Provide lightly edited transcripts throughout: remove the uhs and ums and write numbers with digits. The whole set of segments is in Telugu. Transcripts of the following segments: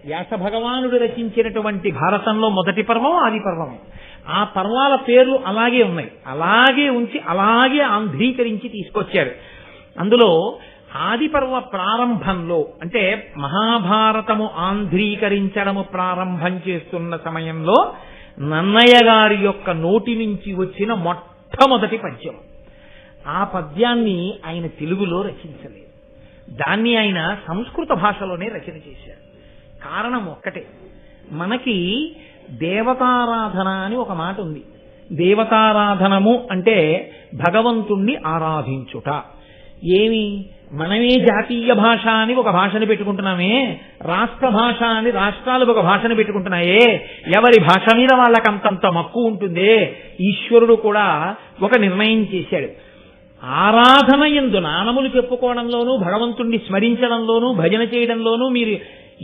వ్యాస భగవానుడు రచించినటువంటి భారతంలో మొదటి పర్వం ఆది పర్వమే. ఆ పర్వాల పేర్లు అలాగే ఉన్నాయి, అలాగే ఉంచి అలాగే ఆంధ్రీకరించి తీసుకొచ్చారు. అందులో ఆది పర్వ ప్రారంభంలో అంటే మహాభారతము ఆంధ్రీకరించడము ప్రారంభం చేస్తున్న సమయంలో నన్నయ్య గారి యొక్క నోటి నుంచి వచ్చిన మొట్టమొదటి పద్యం. ఆ పద్యాన్ని ఆయన తెలుగులో రచించలేదు, దాన్ని ఆయన సంస్కృత భాషలోనే రచన చేశారు. కారణం ఒక్కటే, మనకి దేవతారాధన అని ఒక మాట ఉంది. దేవతారాధనము అంటే భగవంతుణ్ణి ఆరాధించుట. ఏమి, మనమే జాతీయ భాష అని ఒక భాషను పెట్టుకుంటున్నామే, రాష్ట్ర భాష అని రాష్ట్రాలు ఒక భాషను పెట్టుకుంటున్నాయే, ఎవరి భాష మీద వాళ్ళకి అంతంత మక్కువ ఉంటుందే. ఈశ్వరుడు కూడా ఒక నిర్ణయం చేశాడు, ఆరాధన యందు నామములు చెప్పుకోవడంలోనూ భగవంతుణ్ణి స్మరించడంలోనూ భజన చేయడంలోనూ మీరు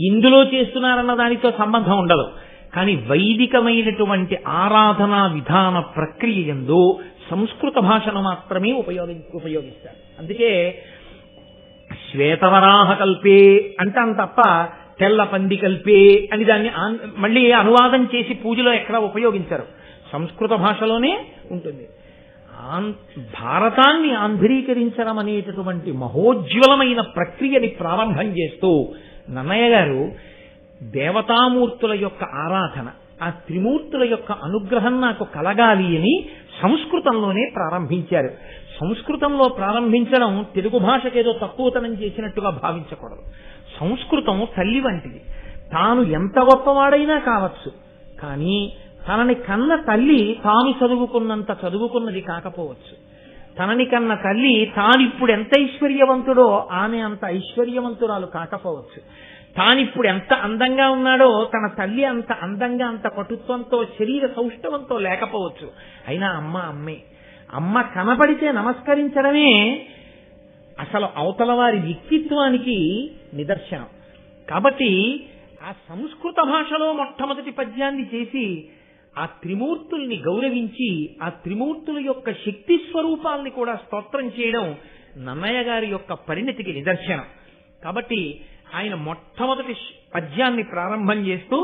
ఇందులో చేస్తున్నారన్న దానితో సంబంధం ఉండదు. కానీ వైదికమైనటువంటి ఆరాధనా విధాన ప్రక్రియ యందు సంస్కృత భాషను మాత్రమే ఉపయోగిస్తారు. అందుకే శ్వేతవరాహ కల్పే అంటాం తప్ప తెల్ల పంది కల్పే అని దాన్ని మళ్ళీ అనువాదం చేసి పూజలో ఎక్కడా ఉపయోగించరు, సంస్కృత భాషలోనే ఉంటుంది. భారతాన్ని ఆంధ్రీకరించడం అనేటటువంటి మహోజ్వలమైన ప్రక్రియని ప్రారంభం చేస్తూ నన్నయ్య గారు దేవతామూర్తుల యొక్క ఆరాధన, ఆ త్రిమూర్తుల యొక్క అనుగ్రహం నాకు కలగాలి అని సంస్కృతంలోనే ప్రారంభించారు. సంస్కృతంలో ప్రారంభించడం తెలుగు భాషకేదో తక్కువతనం చేసినట్టుగా భావించకూడదు. సంస్కృతం తల్లి వంటిది, తాను ఎంత గొప్పవాడైనా కావచ్చు, కానీ తనని కన్న తల్లి తాను చదువుకున్నంత చదువుకున్నది కాకపోవచ్చు. తనని కన్న తల్లి తానిప్పుడు ఎంత ఐశ్వర్యవంతుడో ఆమె అంత ఐశ్వర్యవంతురాలు కాకపోవచ్చు. తానిప్పుడు ఎంత అందంగా ఉన్నాడో తన తల్లి అంత అందంగా అంత పటుత్వంతో శరీర సౌష్ఠవంతో లేకపోవచ్చు. అయినా అమ్మ అమ్మే. అమ్మ కనపడితే నమస్కరించడమే అసలు అవతల వారి వ్యక్తిత్వానికి నిదర్శనం. కాబట్టి ఆ సంస్కృత భాషలో మొట్టమొదటి పద్యాన్ని చేసి ఆ త్రిమూర్తుల్ని గౌరవించి ఆ త్రిమూర్తుల యొక్క శక్తి స్వరూపాల్ని కూడా స్తోత్రం చేయడం నన్నయ్య గారి యొక్క పరిణతికి నిదర్శనం. కాబట్టి ఆయన మొట్టమొదటి పద్యాన్ని ప్రారంభం చేస్తూ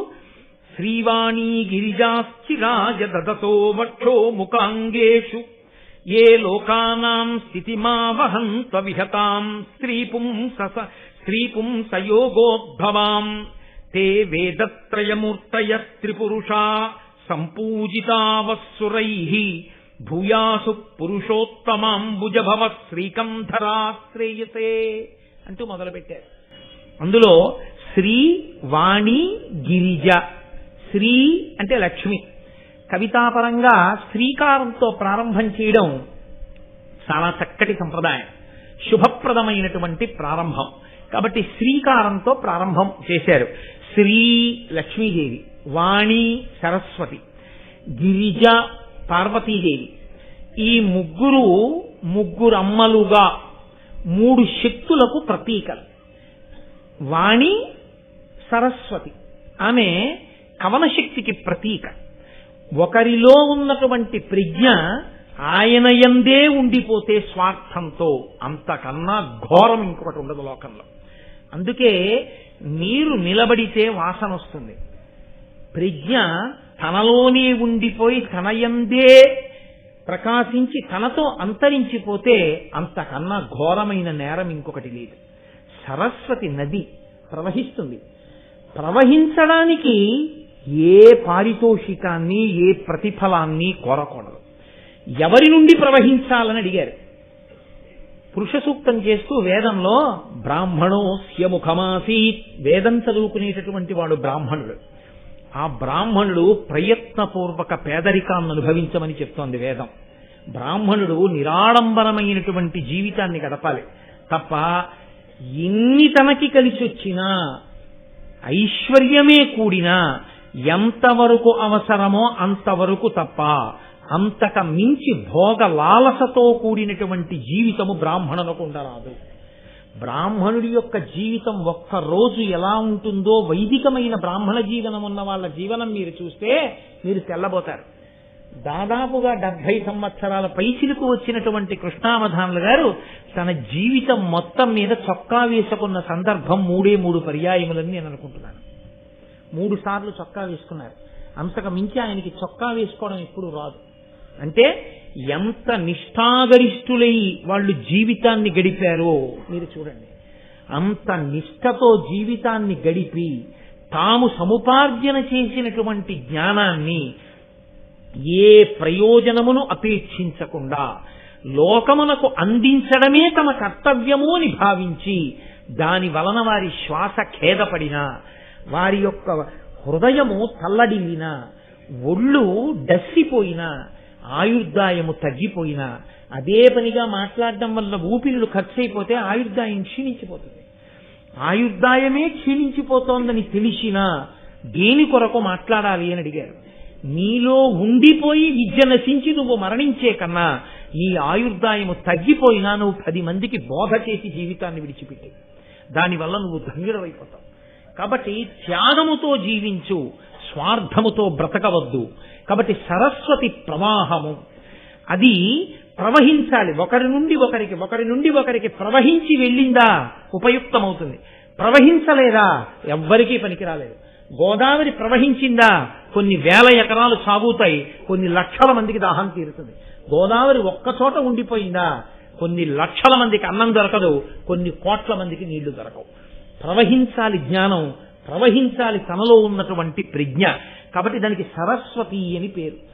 శ్రీవాణీ గిరిజాశ్చిరాజ దదతో వక్షో ముఖాంగేషు ఏ లోకానాం స్థితిమావహం త్వవిహతాం స్త్రీపుంసయోగోద్భవాం తే వేదత్రయమూర్తయస్త్రిపురుషా సంపూజితావస్సురైః భూయాసు పురుషోత్తమాంబుజభవ శ్రీకంధరా శ్రేయసే అంటూ మొదలుపెట్టారు. అందులో శ్రీ వాణి గిరిజ, శ్రీ అంటే లక్ష్మి, కవితాపరంగా శ్రీకారంతో ప్రారంభం చేయడం చాలా చక్కటి సంప్రదాయం, శుభప్రదమైనటువంటి ప్రారంభం. కాబట్టి శ్రీకారంతో ప్రారంభం చేశారు. శ్రీ లక్ష్మీదేవి, వాణి సరస్వతి, గిరిజ పార్వతీదేవి. ఈ ముగ్గురు అమ్మలుగా మూడు శక్తులకు ప్రతీకలు. వాణి సరస్వతి ఆమె కవనశక్తికి ప్రతీక. ఒకరిలో ఉన్నటువంటి ప్రజ్ఞ ఆయన యందే ఉండిపోతే స్వార్థంతో అంతకన్నా ఘోరం ఇంకొకటి ఉండదు లోకంలో. అందుకే నీరు నిలబడితే వాసన వస్తుంది. ప్రజ్ఞ తనలోనే ఉండిపోయి తనయందే ప్రకాశించి తనతో అంతరించిపోతే అంతకన్నా ఘోరమైన నేరం ఇంకొకటి లేదు. సరస్వతి నది ప్రవహిస్తుంది. ప్రవహించడానికి ఏ పారితోషికాన్ని ఏ ప్రతిఫలాన్ని కోరకూడదు. ఎవరి నుండి ప్రవహించాలని అడిగారు. పురుష సూక్తం చేస్తూ వేదంలో బ్రాహ్మణోస్య ముఖమాసీత్, వేదం చదువుకునేటటువంటి వాడు బ్రాహ్మణుడు. ఆ బ్రాహ్మణుడు ప్రయత్నపూర్వక పేదరికాన్ని అనుభవించమని చెప్తోంది వేదం. బ్రాహ్మణుడు నిరాడంబరమైనటువంటి జీవితాన్ని గడపాలి తప్ప ఎన్ని తనకి కలిసి వచ్చినా ఐశ్వర్యమే కూడినా ఎంతవరకు అవసరమో అంతవరకు తప్ప అంతక మించి భోగ లాలసతో కూడినటువంటి జీవితము బ్రాహ్మణులకు ఉండరాదు. బ్రాహ్మణుడి యొక్క జీవితం ఒక్కరోజు ఎలా ఉంటుందో వైదికమైన బ్రాహ్మణ జీవనం ఉన్న వాళ్ళ జీవనం మీరు చూస్తే మీరు తెల్లబోతారు. దాదాపుగా 70 సంవత్సరాల పైచిలకు వచ్చినటువంటి కృష్ణావధానులు గారు తన జీవితం మొత్తం మీద చొక్కా వేసుకున్న సందర్భం 3 పర్యాయములని నేను అనుకుంటున్నాను. 3 సార్లు చొక్కా వేసుకున్నారు. అంతకు మించి ఆయనకి చొక్కా వేసుకోవడం ఎప్పుడు రాదు. అంటే ఎంత నిష్ఠాగరిష్ఠులై వాళ్ళు జీవితాన్ని గడిపారో మీరు చూడండి. అంత నిష్ఠతో జీవితాన్ని గడిపి తాము సముపార్జన చేసినటువంటి జ్ఞానాన్ని ఏ ప్రయోజనమును అపేక్షించకుండా లోకమునకు అందించడమే తమ కర్తవ్యము అని భావించి దాని వలన వారి శ్వాస ఖేదపడినా, వారి యొక్క హృదయము తల్లడిల్లినా, ఒళ్ళు డస్సిపోయినా, ఆయుర్దాయము తగ్గిపోయినా, అదే పనిగా మాట్లాడడం వల్ల ఊపిరులు ఖర్చు అయిపోతే ఆయుర్దాయం క్షీణించిపోతుంది. ఆయుర్దాయమే క్షీణించిపోతోందని తెలిసినా దేని కొరకు మాట్లాడాలి అని అడిగారు. నీలో ఉండిపోయి విద్య నశించి నువ్వు మరణించే కన్నా నీ ఆయుర్దాయము తగ్గిపోయినా నువ్వు 10 మందికి బోధ చేసి జీవితాన్ని విడిచిపెట్టి దానివల్ల నువ్వు ధన్యుడవైపోతావు. కాబట్టి త్యాగముతో జీవించు, స్వార్థముతో బ్రతకవద్దు. కాబట్టి సరస్వతి ప్రవాహము అది ప్రవహించాలి. ఒకరి నుండి ఒకరికి ప్రవహించి వెళ్ళిందా ఉపయుక్తమవుతుంది. ప్రవహించలేదా ఎవ్వరికీ పనికిరాలేదు. గోదావరి ప్రవహించిందా కొన్ని వేల ఎకరాలు సాగుతాయి, కొన్ని లక్షల మందికి దాహం తీరుతుంది. గోదావరి ఒక్కచోట ఉండిపోయిందా కొన్ని లక్షల మందికి అన్నం దొరకదు, కొన్ని కోట్ల మందికి నీళ్లు దొరకవు. ప్రవహించాలి జ్ఞానం, ప్రవహించాలి తనలో ఉన్నటువంటి ప్రజ్ఞ. కాబట్టి దానికి సరస్వతి అని పేరు.